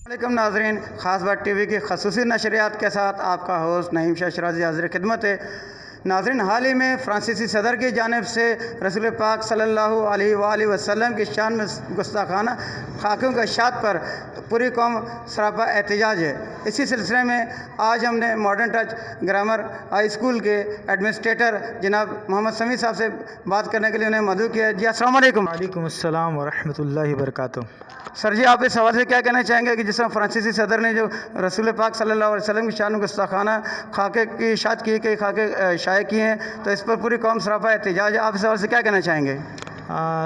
علیکم ناظرین، خاص بات ٹی وی کی خصوصی نشریات کے ساتھ آپ کا ہوسٹ نعیم شاہ شرازی حاضر خدمت ہے۔ ناظرین، حال ہی میں فرانسیسی صدر کی جانب سے رسول پاک صلی اللہ علیہ وآلہ وسلم کی شان میں گستاخانہ خاکوں کے اشاعت پر پوری قوم سراپا احتجاج ہے۔ اسی سلسلے میں آج ہم نے modern touch grammar high school کے ایڈمنسٹریٹر جناب محمد سمیع صاحب سے بات کرنے کے لیے انہیں مدعو کیا ہے۔ جی السلام علیکم۔ وعلیکم السلام ورحمۃ اللہ وبرکاتہ۔ سر جی، آپ اس حوالے سے کیا کہنا چاہیں گے کہ جس طرح فرانسیسی صدر نے جو رسول پاک صلی اللہ علیہ وسلم کی شان میں گستاخانہ خاکے کی اشاعت کی، کئی خاکے شائع کیے ہیں، تو اس پر پوری قوم سراپا احتجاج ہے، آپ اس حوالے سے کیا کہنا چاہیں گے؟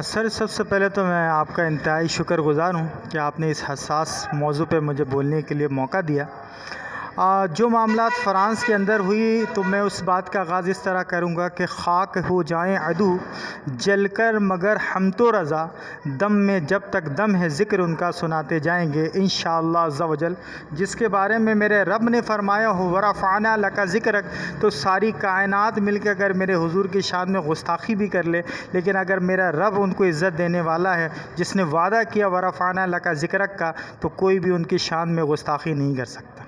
سر، سب سے پہلے تو میں آپ کا انتہائی شکر گزار ہوں کہ آپ نے اس حساس موضوع پہ مجھے بولنے کے لیے موقع دیا۔ جو معاملات فرانس کے اندر ہوئی تو میں اس بات کا آغاز اس طرح کروں گا کہ خاک ہو جائیں عدو جل کر مگر ہم تو رضا، دم میں جب تک دم ہے ذکر ان کا سناتے جائیں گے انشاءاللہ عز و جل، جس کے بارے میں میرے رب نے فرمایا ہو ورفعنا لک ذکرک۔ تو ساری کائنات مل کے اگر میرے حضور کی شان میں گستاخی بھی کر لے، لیکن اگر میرا رب ان کو عزت دینے والا ہے جس نے وعدہ کیا ورفعنا لک ذکرک کا، تو کوئی بھی ان کی شان میں گستاخی نہیں کر سکتا۔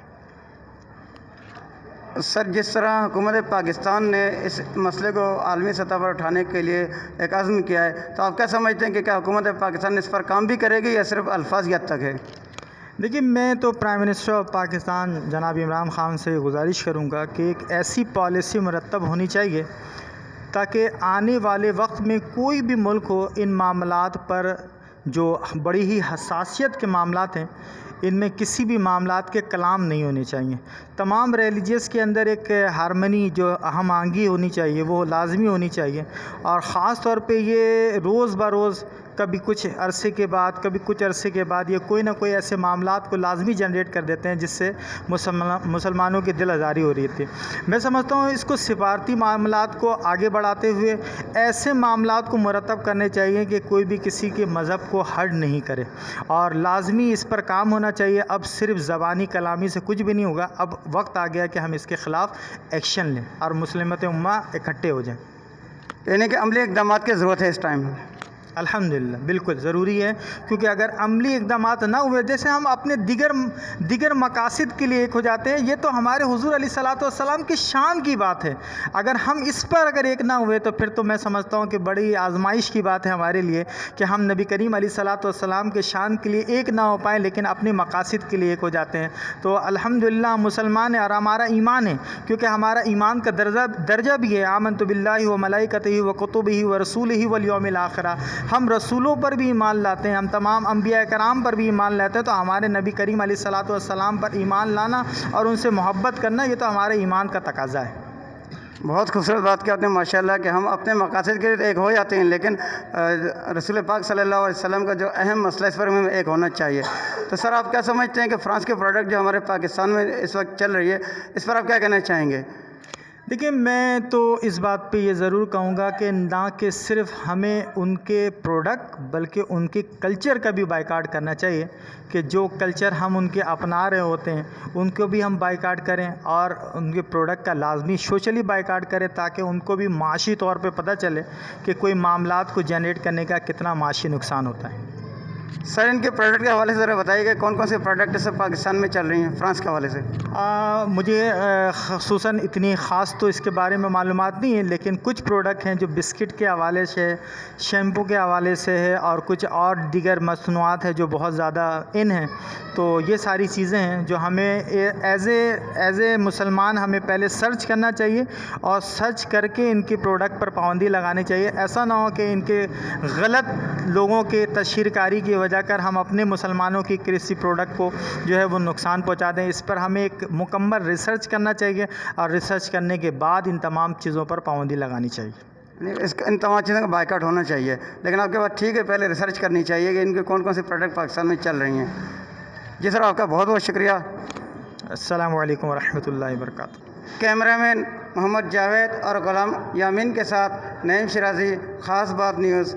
سر، جس طرح حکومت پاکستان نے اس مسئلے کو عالمی سطح پر اٹھانے کے لیے ایک عزم کیا ہے، تو آپ کیا سمجھتے ہیں کہ کیا حکومت پاکستان اس پر کام بھی کرے گی یا صرف الفاظ کی حد تک ہے؟ دیکھیے، میں تو پرائم منسٹر آف پاکستان جناب عمران خان سے گزارش کروں گا کہ ایک ایسی پالیسی مرتب ہونی چاہیے تاکہ آنے والے وقت میں کوئی بھی ملک ہو، ان معاملات پر جو بڑی ہی حساسیت کے معاملات ہیں، ان میں کسی بھی معاملات کے کلام نہیں ہونے چاہیے۔ تمام ریلیجیس کے اندر ایک ہارمنی، جو ہم آہنگی ہونی چاہیے، وہ لازمی ہونی چاہیے، اور خاص طور پہ یہ روز بروز کبھی کچھ عرصے کے بعد، کبھی کچھ عرصے کے بعد یہ کوئی نہ کوئی ایسے معاملات کو لازمی جنریٹ کر دیتے ہیں جس سے مسلمانوں کی دل آزاری ہو رہی تھی۔ میں سمجھتا ہوں اس کو سفارتی معاملات کو آگے بڑھاتے ہوئے ایسے معاملات کو مرتب کرنے چاہیے کہ کوئی بھی کسی کے مذہب کو ہرٹ نہیں کرے، اور لازمی اس پر کام ہونا چاہیے۔ اب صرف زبانی کلامی سے کچھ بھی نہیں ہوگا، اب وقت آ گیا کہ ہم اس کے خلاف ایکشن لیں اور مسلمت امہ اکٹھے ہو جائیں۔ یعنی کہ عملی اقدامات کی ضرورت ہے اس ٹائم؟ الحمدللہ بالکل ضروری ہے، کیونکہ اگر عملی اقدامات نہ ہوئے، جیسے ہم اپنے دیگر مقاصد کے لیے ایک ہو جاتے ہیں، یہ تو ہمارے حضور علیہ الصلوۃ والسلام کی شان کی بات ہے، اگر ہم اس پر ایک نہ ہوئے تو پھر تو میں سمجھتا ہوں کہ بڑی آزمائش کی بات ہے ہمارے لیے کہ ہم نبی کریم علیہ الصلوۃ والسلام کے شان کے لیے ایک نہ ہو پائیں، لیکن اپنے مقاصد کے لیے ایک ہو جاتے ہیں۔ تو الحمدللہ مسلمان ہیں، اور ہمارا ایمان ہے، کیونکہ ہمارا ایمان کا درجہ بھی ہے آمنت باللہ و ملائکتہ و کتبہ و رسولہ والیوم الآخر۔ ہم رسولوں پر بھی ایمان لاتے ہیں، ہم تمام انبیاء کرام پر بھی ایمان لاتے ہیں، تو ہمارے نبی کریم علیہ الصلوۃ والسلام پر ایمان لانا اور ان سے محبت کرنا، یہ تو ہمارے ایمان کا تقاضا ہے۔ بہت خوبصورت بات کی آپ نے ماشاءاللہ، کہ ہم اپنے مقاصد کے لیے ایک ہو جاتے ہیں، لیکن رسول پاک صلی اللہ علیہ وسلم کا جو اہم مسئلہ، اس پر ہمیں ایک ہونا چاہیے۔ تو سر، آپ کیا سمجھتے ہیں کہ فرانس کے پروڈکٹ جو ہمارے پاکستان میں اس وقت چل رہی ہے، اس پر آپ کیا کہنا چاہیں گے؟ دیکھیے، میں تو اس بات پہ یہ ضرور کہوں گا کہ نہ کہ صرف ہمیں ان کے پروڈکٹ بلکہ ان کے کلچر کا بھی بائیکاٹ کرنا چاہیے، کہ جو کلچر ہم ان کے اپنا رہے ہوتے ہیں ان کو بھی ہم بائیکاٹ کریں، اور ان کے پروڈکٹ کا لازمی سوشلی بائیکاٹ کریں، تاکہ ان کو بھی معاشی طور پہ پتہ چلے کہ کوئی معاملات کو جنریٹ کرنے کا کتنا معاشی نقصان ہوتا ہے۔ سر، ان کے پروڈکٹ کے حوالے سے ذرا بتائیے کہ کون کون سے پروڈکٹ سب پاکستان میں چل رہی ہیں فرانس کے حوالے سے؟ مجھے خصوصاً اتنی خاص تو اس کے بارے میں معلومات نہیں ہے، لیکن کچھ پروڈکٹ ہیں جو بسکٹ کے حوالے سے، شیمپو کے حوالے سے ہے، اور کچھ اور دیگر مصنوعات ہیں جو بہت زیادہ ان ہیں۔ تو یہ ساری چیزیں ہیں جو ہمیں ایز اے مسلمان ہمیں پہلے سرچ کرنا چاہیے، اور سرچ کر کے ان کے پروڈکٹ پر پابندی لگانی چاہیے۔ ایسا نہ ہو کہ ان کے غلط لوگوں کے تشہیر کاری کی وجہ کر ہم اپنے مسلمانوں کی کسی پروڈکٹ کو جو ہے وہ نقصان پہنچا دیں۔ اس پر ہمیں ایک مکمل ریسرچ کرنا چاہیے، اور ریسرچ کرنے کے بعد ان تمام چیزوں پر پابندی لگانی چاہیے۔ ان تمام چیزوں کا بائیکاٹ ہونا چاہیے، لیکن آپ کے پاس ٹھیک ہے، پہلے ریسرچ کرنی چاہیے کہ ان کے کون کون سے پروڈکٹ پاکستان میں چل رہی ہیں۔ جی سر، آپ کا بہت بہت شکریہ۔ السلام علیکم ورحمۃ اللہ وبرکاتہ۔ کیمرہ مین محمد جاوید اور غلام یامین کے ساتھ نعیم شرازی، خاص بات نیوز۔